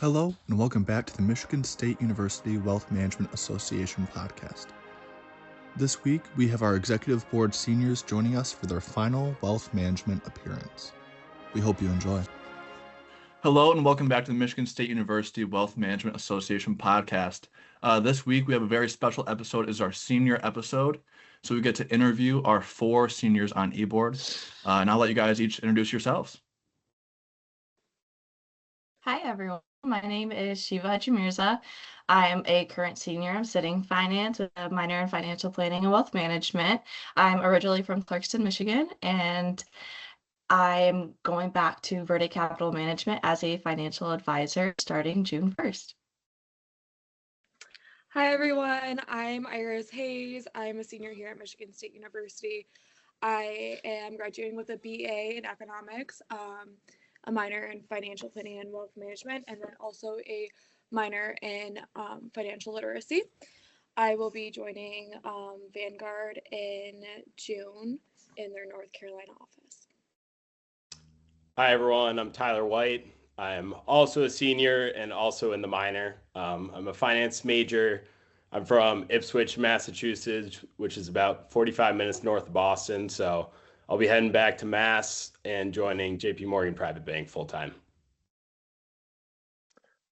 Hello, and welcome back to the Michigan State University Wealth Management Association podcast. This week, we have our Executive Board seniors joining us for their final wealth management appearance. We hope you enjoy. Hello, and welcome back to the Michigan State University Wealth Management Association podcast. This week, we have a very special episode. It's our senior episode, so we get to interview our 4 seniors on eBoard. And I'll let you guys each introduce yourselves. Hi, everyone. My name is Shiva Jamirza. I am a current senior. I'm studying finance with a minor in financial planning and wealth management. I'm originally from Clarkston, Michigan, and I'm going back to Verde Capital Management as a financial advisor starting June 1st. Hi, everyone. I'm Iris Hayes. I'm a senior here at Michigan State University. I am graduating with a BA in economics, a minor in financial planning and wealth management, and then also a minor in financial literacy. I will be joining Vanguard in June in their North Carolina office. Hi, everyone. I'm Tyler White. I'm also a senior and also in the minor. I'm a finance major. I'm from Ipswich, Massachusetts, which is about 45 minutes north of Boston. So I'll be heading back to Mass and joining JP Morgan Private Bank full-time.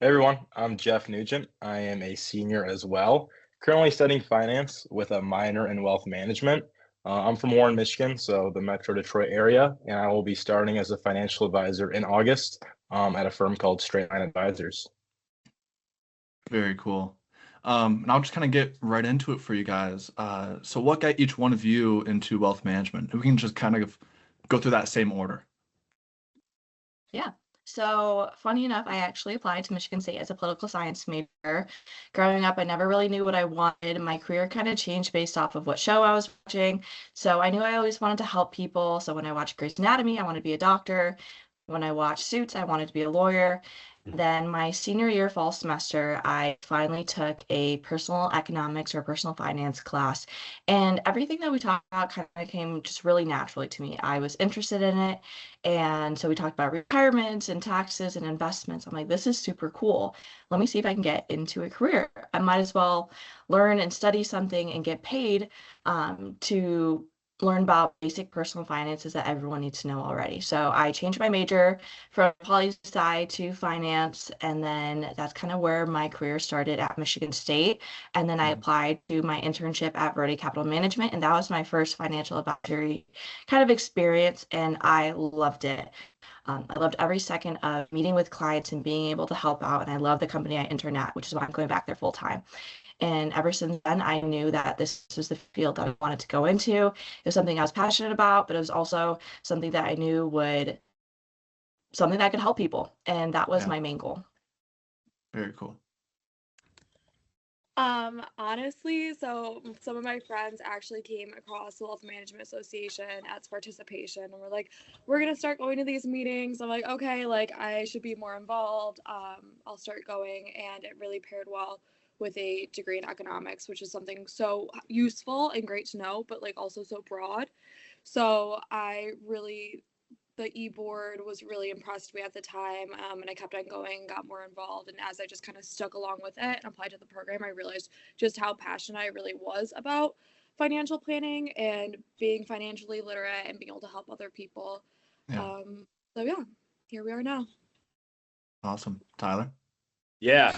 Hey everyone, I'm Jeff Nugent. I am a senior as well, currently studying finance with a minor in wealth management. I'm from Warren, Michigan, so the Metro Detroit area, and I will be starting as a financial advisor in August at a firm called Straight Line Advisors. Very cool. And I'll just kind of get right into it for you guys. So what got each one of you into wealth management? We can just kind of go through that same order. Yeah. So funny enough, I actually applied to Michigan State as a political science major. Growing up, I never really knew what I wanted. My career kind of changed based off of what show I was watching. So I knew I always wanted to help people. So when I watched Grey's Anatomy, I wanted to be a doctor. When I watched Suits, I wanted to be a lawyer. Then my senior year fall semester, I finally took a personal economics or personal finance class, and everything that we talked about kind of came just really naturally to me. I was interested in it, and so we talked about retirement and taxes and investments. I'm like, this is super cool. Let me see if I can get into a career. I might as well learn and study something and get paid to learn about basic personal finances that everyone needs to know already. So I changed my major from poli-sci to finance, and then that's kind of where my career started at Michigan State. And then I applied to my internship at Verde Capital Management, and that was my first financial advisory kind of experience, and I loved it. I loved every second of meeting with clients and being able to help out, and I love the company I interned at, which is why I'm going back there full time. And ever since then, I knew that this was the field that I wanted to go into. It was something I was passionate about, but it was also something that I knew something that could help people. And that was my main goal. Very cool. Honestly, so some of my friends actually came across the Wealth Management Association as participation, and we're like, we're gonna start going to these meetings. I'm like, okay, like I should be more involved. I'll start going, and it really paired well with a degree in economics, which is something so useful and great to know, but like also so broad. So the e-board was really impressed me at the time, and I kept on going, got more involved, and as I just kind of stuck along with it and applied to the program, I realized just how passionate I really was about financial planning and being financially literate and being able to help other people. So yeah, here we are now. Awesome. Tyler? Yeah.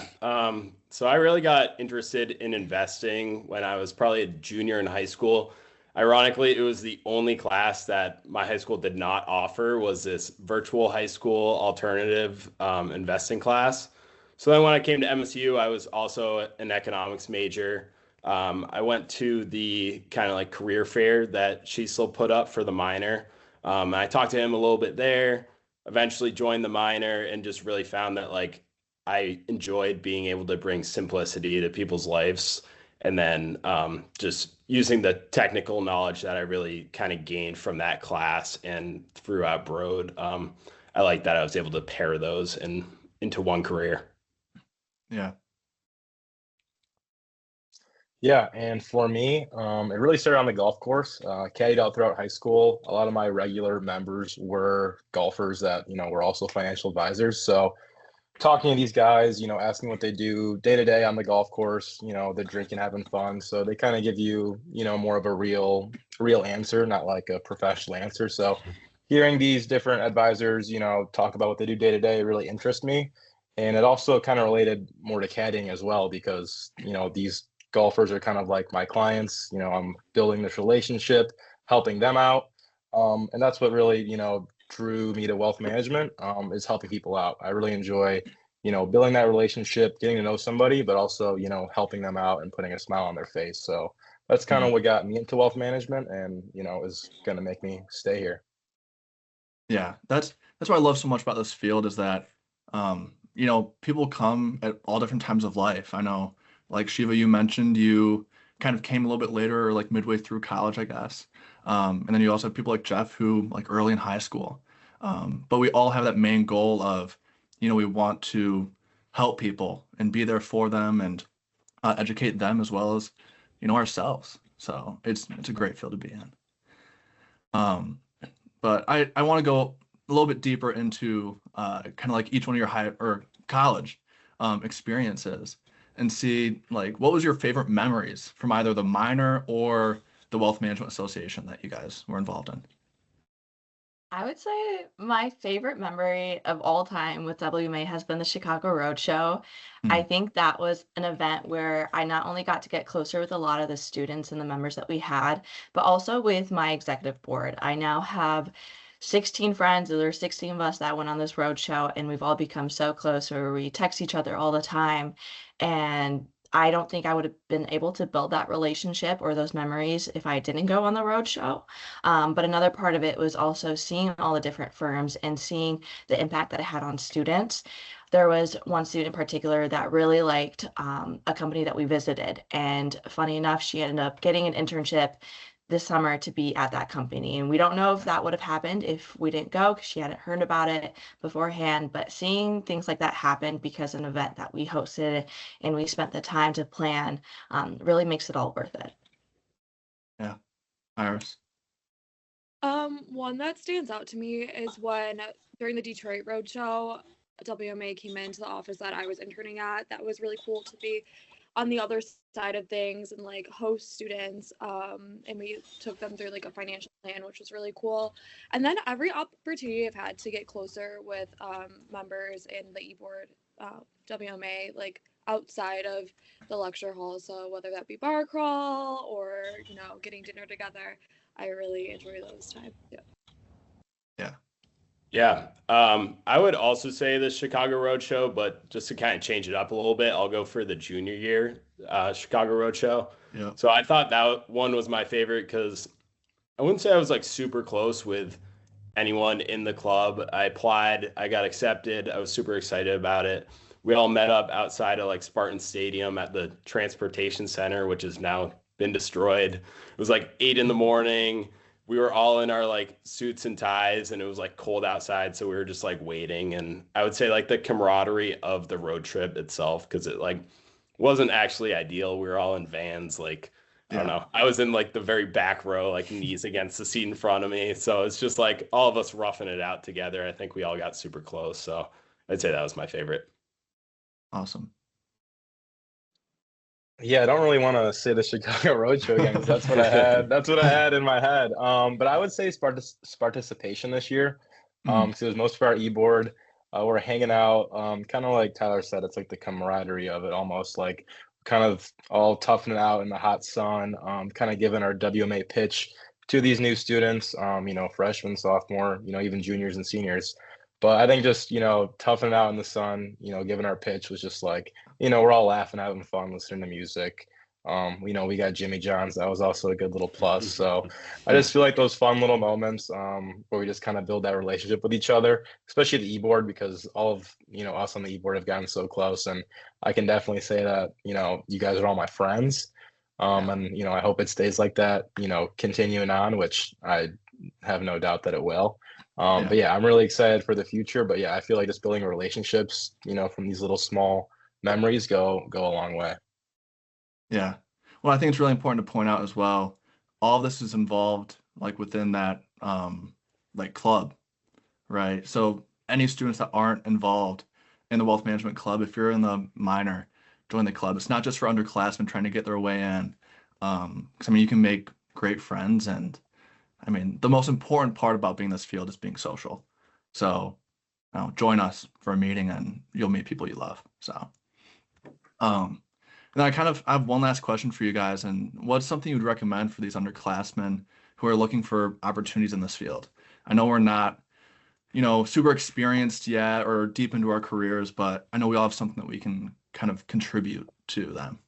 So I really got interested in investing when I was probably a junior in high school. Ironically, it was the only class that my high school did not offer was this virtual high school alternative investing class. So then when I came to MSU, I was also an economics major. I went to the kind of like career fair that Cecil put up for the minor. And I talked to him a little bit there, eventually joined the minor, and just really found that like I enjoyed being able to bring simplicity to people's lives. And then just using the technical knowledge that I really kind of gained from that class and throughout Broad, I like that I was able to pair those into one career. Yeah. Yeah, and for me, it really started on the golf course. Caddied out throughout high school. A lot of my regular members were golfers that, were also financial advisors. So talking to these guys, asking what they do day to day on the golf course, the drinking, having fun. So they kind of give you, more of a real answer, not like a professional answer. So hearing these different advisors, talk about what they do day to day really interests me. And it also kind of related more to caddying as well, because, these golfers are kind of like my clients. I'm building this relationship, helping them out. And that's what really, drew me to wealth management, is helping people out. I really enjoy, building that relationship, getting to know somebody, but also, helping them out and putting a smile on their face. So that's kind of what got me into wealth management and, is going to make me stay here. Yeah, that's what I love so much about this field is that, people come at all different times of life. I know, like Shiva, you mentioned you kind of came a little bit later, or like midway through college, I guess. And then you also have people like Jeff who like early in high school. But we all have that main goal of, we want to help people and be there for them and educate them as well as, ourselves. So it's a great field to be in. But I want to go a little bit deeper into kind of like each one of your high or college experiences and see like what was your favorite memories from either the minor or the Wealth Management Association that you guys were involved in. I would say my favorite memory of all time with WMA has been the Chicago Roadshow. I Hmm. think that was an event where I not only got to get closer with a lot of the students and the members that we had, but also with my executive board. I now have 16 friends. There are 16 of us that went on this roadshow, and we've all become so close where we text each other all the time. And I don't think I would have been able to build that relationship or those memories if I didn't go on the roadshow. But another part of it was also seeing all the different firms and seeing the impact that it had on students. There was one student in particular that really liked a company that we visited. And funny enough, she ended up getting an internship this summer to be at that company. And we don't know if that would have happened if we didn't go because she hadn't heard about it beforehand. But seeing things like that happen because of an event that we hosted and we spent the time to plan really makes it all worth it. Yeah, Iris. One that stands out to me is when during the Detroit Roadshow, WMA came into the office that I was interning at. That was really cool to be on the other side of things and like host students. And we took them through like a financial plan, which was really cool. And then every opportunity I've had to get closer with members in the e-board WMA, like outside of the lecture hall. So whether that be bar crawl or, getting dinner together, I really enjoy those times. Yeah. Yeah. Yeah. I would also say the Chicago Roadshow, but just to kind of change it up a little bit, I'll go for the junior year Chicago Roadshow. Yeah. So I thought that one was my favorite because I wouldn't say I was like super close with anyone in the club. I applied, I got accepted. I was super excited about it. We all met up outside of like Spartan Stadium at the transportation center, which has now been destroyed. It was like 8 a.m. We were all in our like suits and ties and it was like cold outside. So we were just like waiting. And I would say like the camaraderie of the road trip itself, because it like wasn't actually ideal. We were all in vans, like I don't Yeah. know. I was in like the very back row, like knees against the seat in front of me. So it's just like all of us roughing it out together. I think we all got super close. So I'd say that was my favorite. Awesome. Yeah, I don't really want to say the Chicago Roadshow again because that's what I had. That's what I had in my head. But I would say participation this year. Because it was most of our e-board. We're hanging out. Kind of like Tyler said, it's like the camaraderie of it, almost like kind of all toughing it out in the hot sun. Kind of giving our WMA pitch to these new students. Freshmen, sophomore, even juniors and seniors. But I think just toughing it out in the sun. Giving our pitch was just like. We're all laughing, having fun, listening to music. We got Jimmy John's. That was also a good little plus. So I just feel like those fun little moments where we just kind of build that relationship with each other, especially the e-board, because all of us on the e-board have gotten so close. And I can definitely say that you guys are all my friends. And I hope it stays like that. Continuing on, which I have no doubt that it will. But yeah, I'm really excited for the future. But yeah, I feel like just building relationships, from these little small memories go a long way. Yeah. Well, I think it's really important to point out as well, all of this is involved like within that like club, right? So any students that aren't involved in the wealth management club, if you're in the minor, join the club. It's not just for underclassmen trying to get their way in. 'Cause I mean, you can make great friends, and I mean, the most important part about being in this field is being social. So, join us for a meeting, and you'll meet people you love. So, and then I have one last question for you guys, and what's something you would recommend for these underclassmen who are looking for opportunities in this field? I know we're not, super experienced yet or deep into our careers, but I know we all have something that we can kind of contribute to them.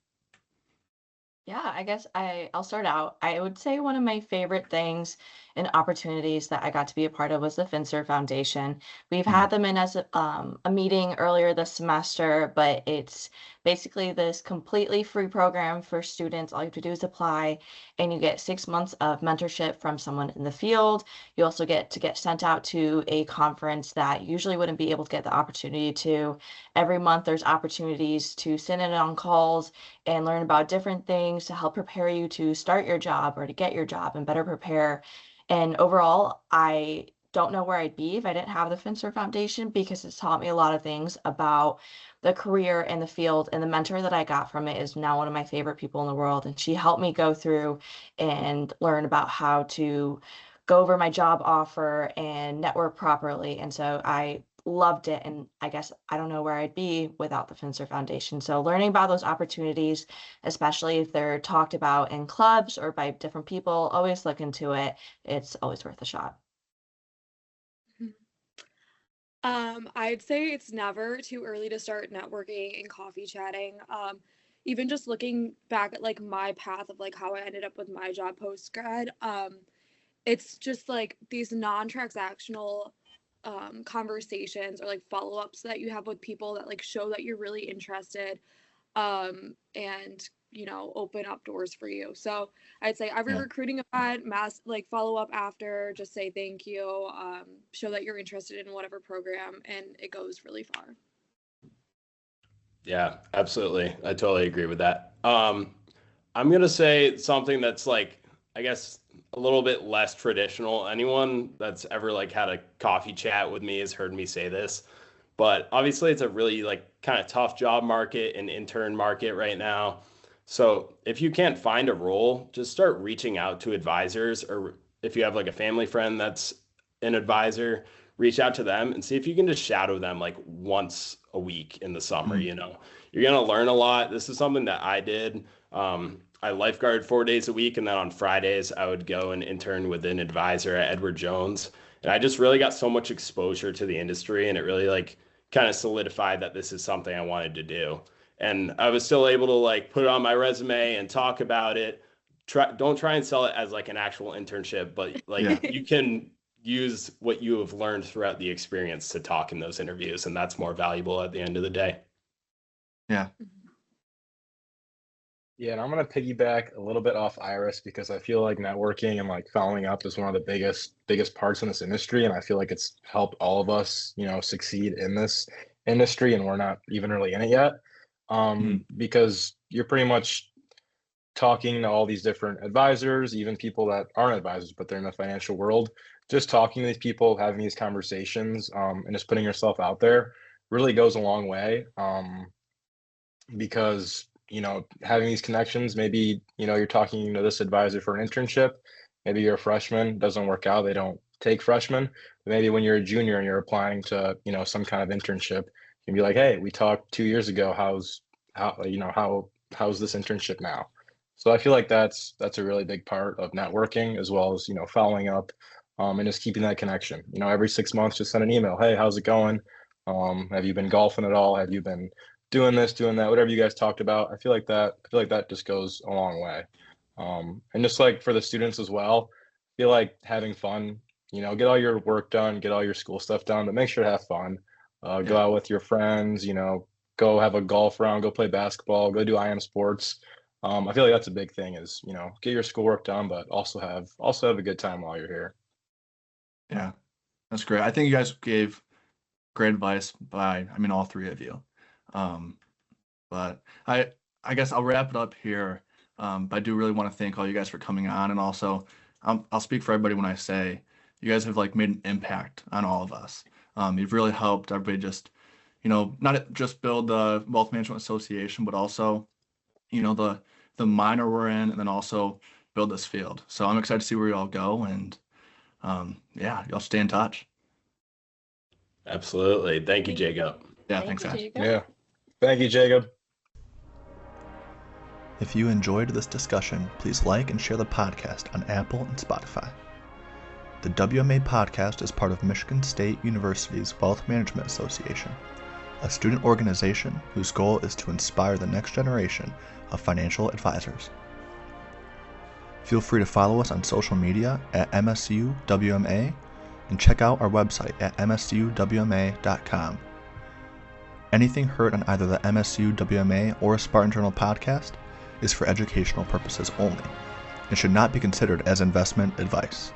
Yeah, I guess I'll start out. I would say one of my favorite things and opportunities that I got to be a part of was the Finser Foundation. We've Mm. had them in as a meeting earlier this semester, but it's basically this completely free program for students. All you have to do is apply, and you get 6 months of mentorship from someone in the field. You also get to get sent out to a conference that you usually wouldn't be able to get the opportunity to. Every month, there's opportunities to sit in on calls and learn about different things to help prepare you to start your job or to get your job and better prepare. And overall, I don't know where I'd be if I didn't have the Finster Foundation, because it's taught me a lot of things about the career and the field. And the mentor that I got from it is now one of my favorite people in the world. And she helped me go through and learn about how to go over my job offer and network properly. And so I loved it. And I guess I don't know where I'd be without the Finster Foundation. So learning about those opportunities, especially if they're talked about in clubs or by different people, always look into it. It's always worth a shot. I'd say it's never too early to start networking and coffee chatting. Even just looking back at like my path of like how I ended up with my job post grad, it's just like these non-transactional conversations or like follow-ups that you have with people that like show that you're really interested, and open up doors for you. So I'd say every Yeah. recruiting event, mass like follow up after, just say thank you, show that you're interested in whatever program, and it goes really far. Yeah, absolutely. I totally agree with that. I'm gonna say something that's like, I guess, a little bit less traditional. Anyone that's ever like had a coffee chat with me has heard me say this, but obviously it's a really like kind of tough job market and intern market right now. So if you can't find a role, just start reaching out to advisors, or if you have like a family friend that's an advisor, reach out to them and see if you can just shadow them like once a week in the summer. Mm. You're going to learn a lot. This is something that I did. I lifeguard 4 days a week, and then on Fridays I would go and intern with an advisor at Edward Jones. And I just really got so much exposure to the industry, and it really like kind of solidified that this is something I wanted to do. And I was still able to like put it on my resume and talk about it. Don't try and sell it as like an actual internship, but like Yeah. you can use what you have learned throughout the experience to talk in those interviews, and that's more valuable at the end of the day. Yeah. Yeah, and I'm gonna piggyback a little bit off Iris because I feel like networking and like following up is one of the biggest parts in this industry, and I feel like it's helped all of us, succeed in this industry, and we're not even really in it yet. Because you're pretty much talking to all these different advisors, even people that aren't advisors, but they're in the financial world. Just talking to these people, having these conversations, and just putting yourself out there really goes a long way. Because having these connections, maybe you're talking to this advisor for an internship, maybe you're a freshman, doesn't work out, they don't take freshmen, but maybe when you're a junior and you're applying to some kind of internship, you can be like, hey, we talked 2 years ago, how's this internship now? So I feel like that's a really big part of networking, as well as following up, and just keeping that connection. Every 6 months, just send an email, hey, how's it going? Have you been golfing at all? Have you been doing this, doing that, whatever you guys talked about? I feel like that just goes a long way. And just like for the students as well, I feel like having fun, get all your work done, get all your school stuff done, but make sure to have fun. Go out with your friends, go have a golf round, go play basketball, go do IM sports. I feel like that's a big thing is, get your schoolwork done, but also have a good time while you're here. Yeah, that's great. I think you guys gave great advice by, all three of you. But I guess I'll wrap it up here. But I do really want to thank all you guys for coming on, and also I'll speak for everybody when I say you guys have like made an impact on all of us. You've really helped everybody just, not just build the Wealth Management Association, but also, the minor we're in, and then also build this field. So I'm excited to see where you all go, and y'all stay in touch. Absolutely. Thank you, Jacob. Yeah, Thank thanks, you, guys. Jacob. Yeah. Thank you, Jacob. If you enjoyed this discussion, please like and share the podcast on Apple and Spotify. The WMA podcast is part of Michigan State University's Wealth Management Association, a student organization whose goal is to inspire the next generation of financial advisors. Feel free to follow us on social media at MSUWMA and check out our website at msuwma.com. Anything heard on either the MSUWMA or Spartan Journal podcast is for educational purposes only and should not be considered as investment advice.